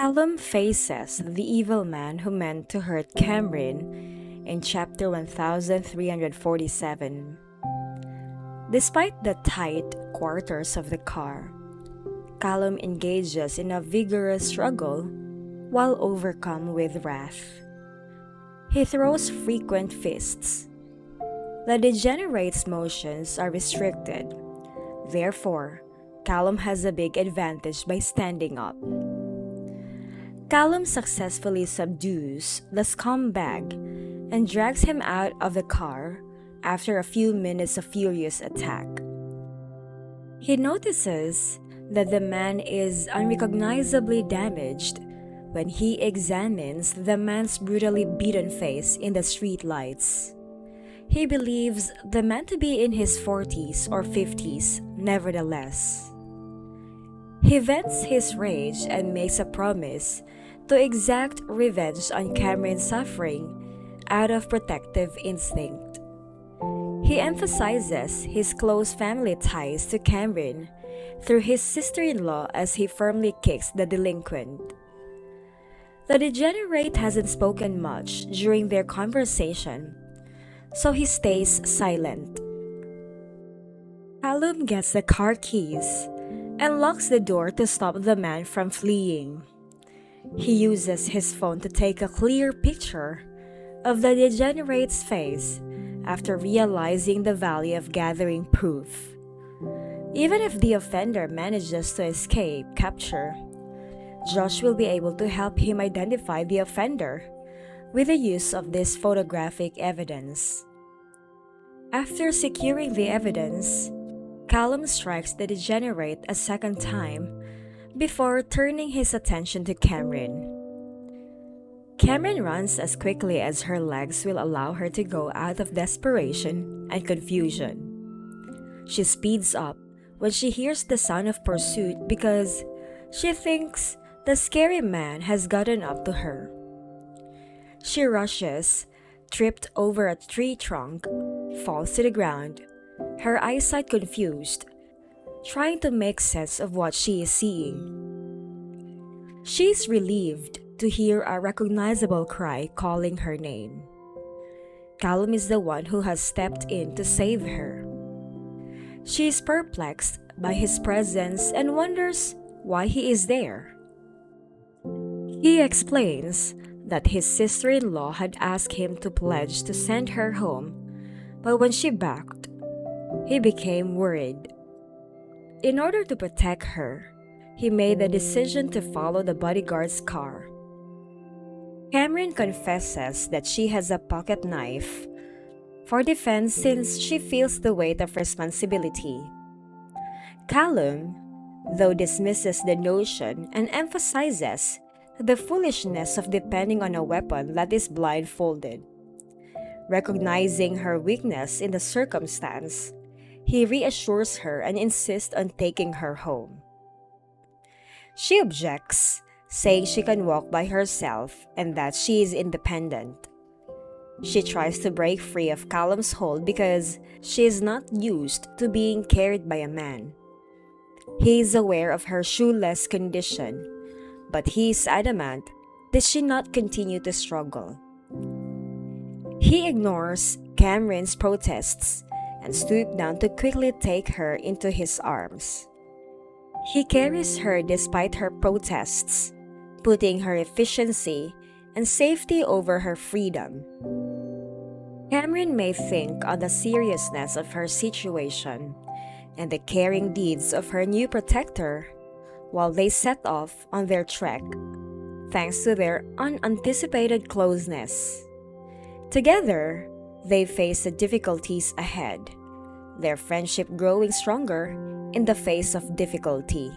Callum faces the evil man who meant to hurt Cameron in chapter 1347. Despite the tight quarters of the car, Callum engages in a vigorous struggle while overcome with wrath. He throws frequent fists. The degenerate's motions are restricted. Therefore, Callum has a big advantage by standing up. Callum successfully subdues the scumbag and drags him out of the car after a few minutes of furious attack. He notices that the man is unrecognizably damaged when he examines the man's brutally beaten face in the street lights. He believes the man to be in his 40s or 50s, nevertheless. He vents his rage and makes a promise to exact revenge on Cameron's suffering out of protective instinct. He emphasizes his close family ties to Cameron through his sister-in-law as he firmly kicks the delinquent. The degenerate hasn't spoken much during their conversation, so he stays silent. Callum gets the car keys and locks the door to stop the man from fleeing. He uses his phone to take a clear picture of the degenerate's face after realizing the value of gathering proof. Even if the offender manages to escape capture, Josh will be able to help him identify the offender with the use of this photographic evidence. After securing the evidence, Callum strikes the degenerate a second time before turning his attention to Cameron. Cameron runs as quickly as her legs will allow her to go out of desperation and confusion. She speeds up when she hears the sound of pursuit because she thinks the scary man has gotten up to her. She rushes, tripped over a tree trunk, falls to the ground, her eyesight confused, trying to make sense of what she is seeing. She's relieved to hear a recognizable cry calling her name. Callum is the one who has stepped in to save her. She is perplexed by his presence and wonders why he is there. He explains that his sister-in-law had asked him to pledge to send her home, but when she backed, he became worried. In order to protect her, he made the decision to follow the bodyguard's car. Cameron confesses that she has a pocket knife for defense since she feels the weight of responsibility. Callum, though, dismisses the notion and emphasizes the foolishness of depending on a weapon that is blindfolded. Recognizing her weakness in the circumstance, he reassures her and insists on taking her home. She objects, saying she can walk by herself and that she is independent. She tries to break free of Callum's hold because she is not used to being carried by a man. He is aware of her shoeless condition, but he is adamant that she not continue to struggle. He ignores Cameron's protests and stoops down to quickly take her into his arms. He carries her despite her protests, putting her efficiency and safety over her freedom. Cameron may think on the seriousness of her situation and the caring deeds of her new protector while they set off on their trek, thanks to their unanticipated closeness. Together, they face the difficulties ahead, their friendship growing stronger in the face of difficulty.